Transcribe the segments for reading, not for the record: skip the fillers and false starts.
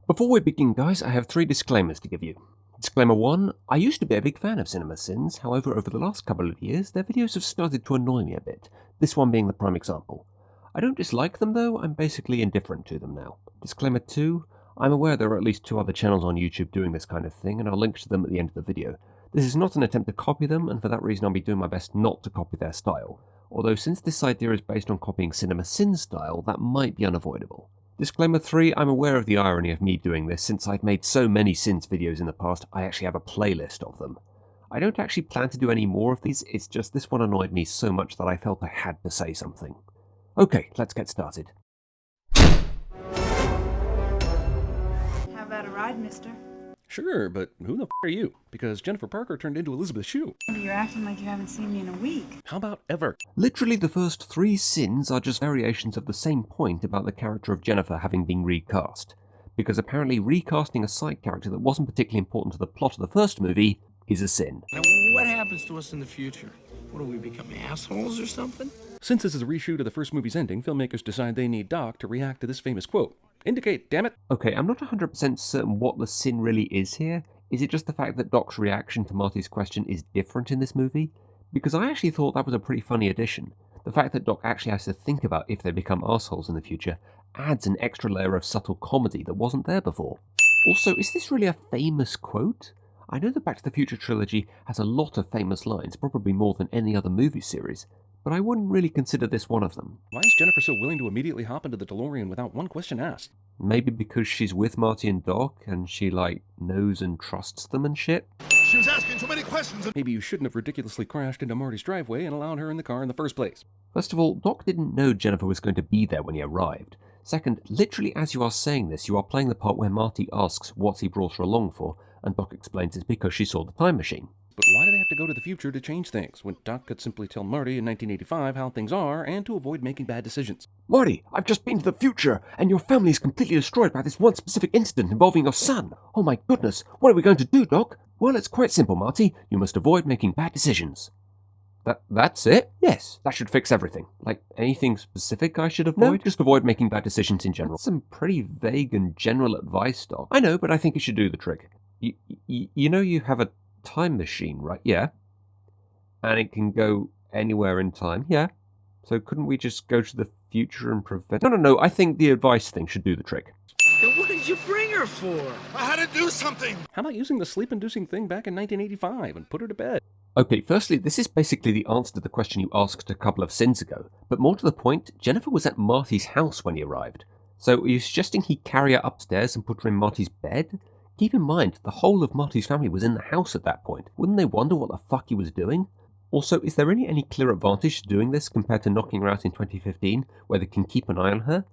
Before we begin, guys, I have 3 disclaimers to give you. Disclaimer 1, I used to be a big fan of Cinema Sins, however over the last couple of years their videos have started to annoy me a bit, this one being the prime example. I don't dislike them though, I'm basically indifferent to them now. Disclaimer 2, I'm aware there are at least 2 other channels on YouTube doing this kind of thing, and I'll link to them at the end of the video. This is not an attempt to copy them, and for that reason I'll be doing my best not to copy their style. Although since this idea is based on copying Cinema Sins style, that might be unavoidable. Disclaimer 3, I'm aware of the irony of me doing this, since I've made so many Sins videos in the past, I actually have a playlist of them. I don't actually plan to do any more of these, it's just this one annoyed me so much that I felt I had to say something. Okay, let's get started. How about a ride, mister? Sure, but who the f*** are you? Because Jennifer Parker turned into Elizabeth Shue. You're acting like you haven't seen me in a week. How about ever? Literally the first 3 Sins are just variations of the same point about the character of Jennifer having been recast. Because apparently recasting a side character that wasn't particularly important to the plot of the first movie is a sin. Now, what happens to us in the future? What, do we become assholes or something? Since this is a reshoot of the first movie's ending, filmmakers decide they need Doc to react to this famous quote. Indicate, damn it! Okay, I'm not 100% certain what the sin really is here. Is it just the fact that Doc's reaction to Marty's question is different in this movie? Because I actually thought that was a pretty funny addition. The fact that Doc actually has to think about if they become assholes in the future adds an extra layer of subtle comedy that wasn't there before. Also, is this really a famous quote? I know the Back to the Future trilogy has a lot of famous lines, probably more than any other movie series, but I wouldn't really consider this one of them. Why is Jennifer so willing to immediately hop into the DeLorean without one question asked? Maybe because she's with Marty and Doc, and she, knows and trusts them and shit? She was asking too many questions. Maybe you shouldn't have ridiculously crashed into Marty's driveway and allowed her in the car in the first place. First of all, Doc didn't know Jennifer was going to be there when he arrived. Second, literally as you are saying this, you are playing the part where Marty asks what he brought her along for, and Doc explains it's because she saw the time machine. But why do they have to go to the future to change things, when Doc could simply tell Marty in 1985 how things are, and to avoid making bad decisions? Marty, I've just been to the future, and your family is completely destroyed by this one specific incident involving your son. Oh my goodness, what are we going to do, Doc? Well, it's quite simple, Marty. You must avoid making bad decisions. That's it? Yes, that should fix everything. Anything specific I should avoid? No, just avoid making bad decisions in general. That's some pretty vague and general advice, Doc. I know, but I think it should do the trick. You know you have a time machine, right? Yeah. And it can go anywhere in time? Yeah. So couldn't we just go to the future and prevent... No, I think the advice thing should do the trick. Then what did you bring her for? I had to do something. How about using the sleep-inducing thing back in 1985 and put her to bed? Okay, firstly, this is basically the answer to the question you asked a couple of sins ago. But more to the point, Jennifer was at Marty's house when he arrived. So are you suggesting he carry her upstairs and put her in Marty's bed? Keep in mind, the whole of Marty's family was in the house at that point. Wouldn't they wonder what the fuck he was doing? Also, is there really any clear advantage to doing this compared to knocking her out in 2015, where they can keep an eye on her?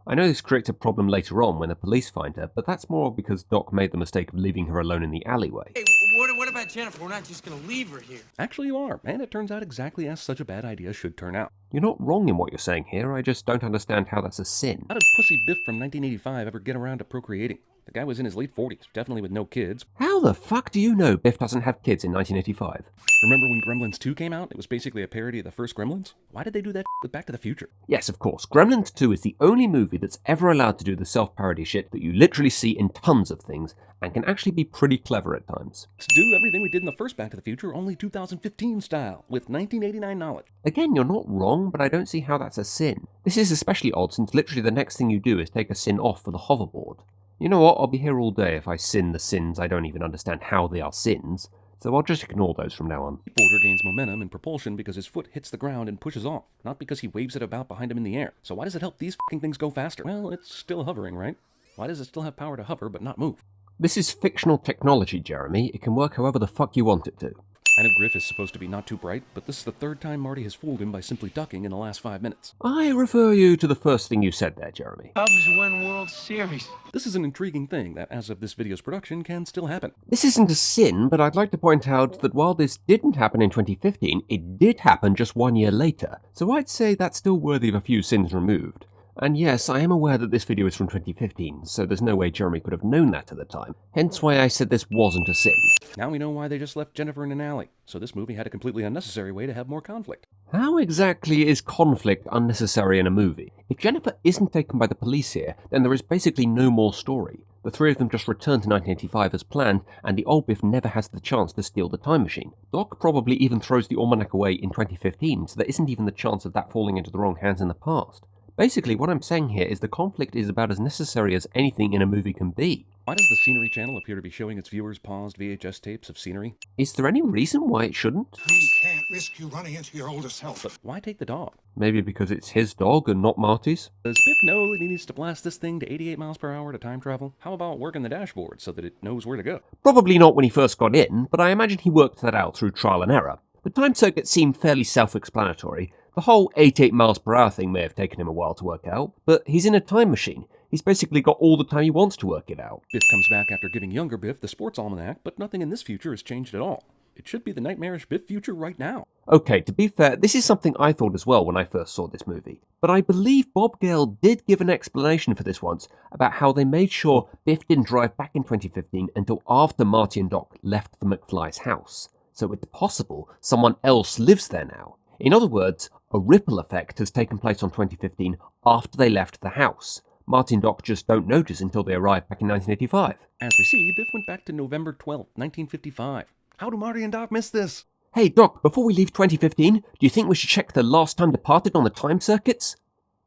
I know this creates a problem later on when the police find her, but that's more because Doc made the mistake of leaving her alone in the alleyway. Hey, what about Jennifer? We're not just gonna leave her here. Actually you are, and it turns out exactly as such a bad idea should turn out. You're not wrong in what you're saying here, I just don't understand how that's a sin. How did Pussy Biff from 1985 ever get around to procreating? The guy was in his late 40s, definitely with no kids. How the fuck do you know Biff doesn't have kids in 1985? Remember when Gremlins 2 came out? It was basically a parody of the first Gremlins? Why did they do that with Back to the Future? Yes, of course. Gremlins 2 is the only movie that's ever allowed to do the self-parody shit that you literally see in tons of things, and can actually be pretty clever at times. Let's do everything we did in the first Back to the Future, only 2015 style, with 1989 knowledge. Again, you're not wrong, but I don't see how that's a sin. This is especially odd since literally the next thing you do is take a sin off for the hoverboard. You know what, I'll be here all day if I sin the sins I don't even understand how they are sins, so I'll just ignore those from now on. The boarder gains momentum and propulsion because his foot hits the ground and pushes off, not because he waves it about behind him in the air. So why does it help these fucking things go faster? Well, it's still hovering, right? Why does it still have power to hover but not move? This is fictional technology, Jeremy. It can work however the fuck you want it to. I know Griff is supposed to be not too bright, but this is the third time Marty has fooled him by simply ducking in the last 5 minutes. I refer you to the first thing you said there, Jeremy. Cubs win World Series. This is an intriguing thing that, as of this video's production, can still happen. This isn't a sin, but I'd like to point out that while this didn't happen in 2015, it did happen just 1 year later, so I'd say that's still worthy of a few sins removed. And yes, I am aware that this video is from 2015, so there's no way Jeremy could have known that at the time. Hence why I said this wasn't a sin. Now we know why they just left Jennifer in an alley, so this movie had a completely unnecessary way to have more conflict. How exactly is conflict unnecessary in a movie? If Jennifer isn't taken by the police here, then there is basically no more story. The three of them just return to 1985 as planned, and the old Biff never has the chance to steal the time machine. Doc probably even throws the Almanac away in 2015, so there isn't even the chance of that falling into the wrong hands in the past. Basically, what I'm saying here is the conflict is about as necessary as anything in a movie can be. Why does the Scenery Channel appear to be showing its viewers paused VHS tapes of scenery? Is there any reason why it shouldn't? We can't risk you running into your older self. But why take the dog? Maybe because it's his dog and not Marty's? Does Biff know that he needs to blast this thing to 88 miles per hour to time travel? How about working the dashboard so that it knows where to go? Probably not when he first got in, but I imagine he worked that out through trial and error. The time circuit seemed fairly self-explanatory. The whole 88 miles per hour thing may have taken him a while to work out, but he's in a time machine. He's basically got all the time he wants to work it out. Biff comes back after giving younger Biff the sports almanac, but nothing in this future has changed at all. It should be the nightmarish Biff future right now. Okay, to be fair, this is something I thought as well when I first saw this movie. But I believe Bob Gale did give an explanation for this once about how they made sure Biff didn't drive back in 2015 until after Marty and Doc left the McFly's house. So it's possible someone else lives there now. In other words, a ripple effect has taken place on 2015 after they left the house. Marty and Doc just don't notice until they arrive back in 1985. As we see, Biff went back to November 12th, 1955. How do Marty and Doc miss this? Hey Doc, before we leave 2015, do you think we should check the last time departed on the time circuits?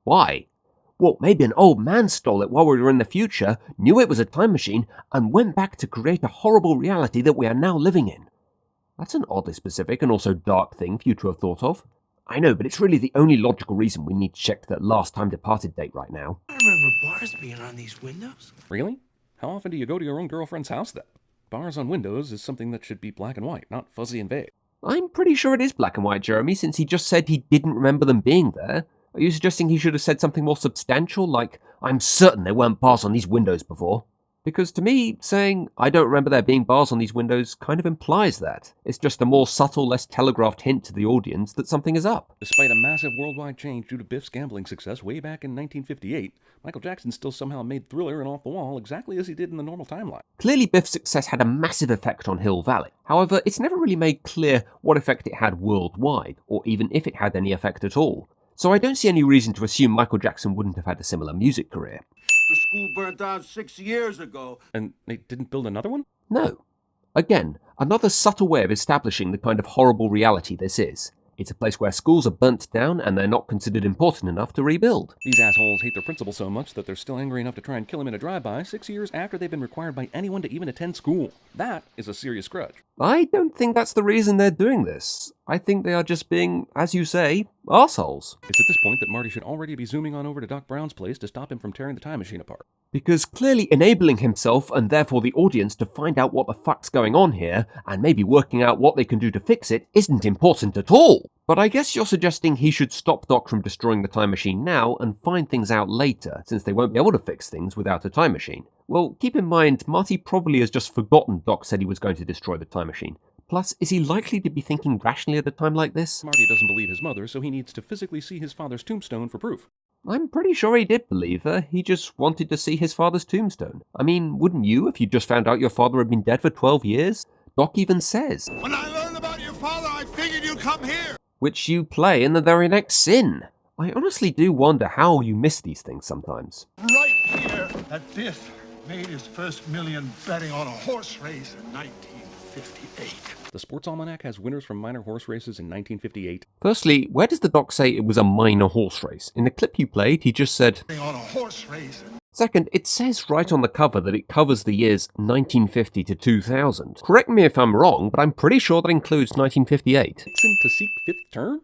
Why? Well, maybe an old man stole it while we were in the future, knew it was a time machine, and went back to create a horrible reality that we are now living in. That's an oddly specific and also dark thing for you to have thought of. I know, but it's really the only logical reason we need to check that last time departed date right now. I remember bars being on these windows. Really? How often do you go to your own girlfriend's house then? Bars on windows is something that should be black and white, not fuzzy and vague. I'm pretty sure it is black and white, Jeremy, since he just said he didn't remember them being there. Are you suggesting he should have said something more substantial, like, I'm certain there weren't bars on these windows before? Because to me, saying, I don't remember there being bars on these windows kind of implies that. It's just a more subtle, less telegraphed hint to the audience that something is up. Despite a massive worldwide change due to Biff's gambling success way back in 1958, Michael Jackson still somehow made Thriller and Off the Wall exactly as he did in the normal timeline. Clearly Biff's success had a massive effect on Hill Valley. However, it's never really made clear what effect it had worldwide, or even if it had any effect at all. So I don't see any reason to assume Michael Jackson wouldn't have had a similar music career. The school burnt down 6 years ago. And they didn't build another one? No. Again, another subtle way of establishing the kind of horrible reality this is. It's a place where schools are burnt down and they're not considered important enough to rebuild. These assholes hate their principal so much that they're still angry enough to try and kill him in a drive-by 6 years after they've been required by anyone to even attend school. That is a serious grudge. I don't think that's the reason they're doing this. I think they are just being, as you say, arseholes. It's at this point that Marty should already be zooming on over to Doc Brown's place to stop him from tearing the time machine apart. Because clearly enabling himself and therefore the audience to find out what the fuck's going on here and maybe working out what they can do to fix it isn't important at all. But I guess you're suggesting he should stop Doc from destroying the time machine now and find things out later, since they won't be able to fix things without a time machine. Well, keep in mind, Marty probably has just forgotten Doc said he was going to destroy the time machine. Plus, is he likely to be thinking rationally at a time like this? Marty doesn't believe his mother, so he needs to physically see his father's tombstone for proof. I'm pretty sure he did believe her, he just wanted to see his father's tombstone. I mean, wouldn't you if you just found out your father had been dead for 12 years? Doc even says, When I learned about your father, I figured you'd come here. which you play in the very next scene. I honestly do wonder how you miss these things sometimes. Right here that Biff made his first million betting on a horse race in 1958. The Sports Almanac has winners from minor horse races in 1958. Firstly, where does the doc say it was a minor horse race? In the clip you played, he just said... Betting on a horse race. Second, it says right on the cover that it covers the years 1950 to 2000. Correct me if I'm wrong, but I'm pretty sure that includes 1958. Nixon to seek fifth term?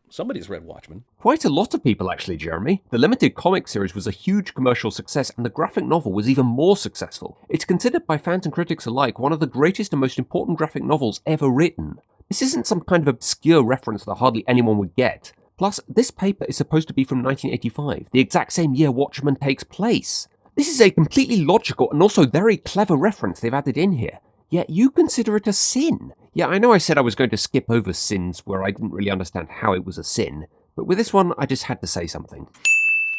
Somebody's read Watchmen. Quite a lot of people actually, Jeremy. The limited comic series was a huge commercial success and the graphic novel was even more successful. It's considered by fans and critics alike one of the greatest and most important graphic novels ever written. This isn't some kind of obscure reference that hardly anyone would get. Plus, this paper is supposed to be from 1985, the exact same year Watchmen takes place. This is a completely logical and also very clever reference they've added in here. Yet you consider it a sin. Yeah, I know I said I was going to skip over sins where I didn't really understand how it was a sin, but with this one I just had to say something.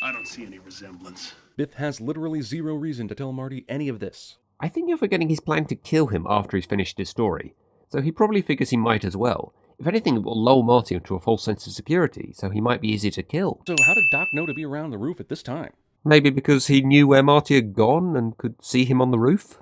I don't see any resemblance. Biff has literally zero reason to tell Marty any of this. I think you're forgetting he's planning to kill him after he's finished his story, so he probably figures he might as well. If anything, it will lull Marty into a false sense of security, so he might be easy to kill. So how did Doc know to be around the roof at this time? Maybe because he knew where Marty had gone and could see him on the roof?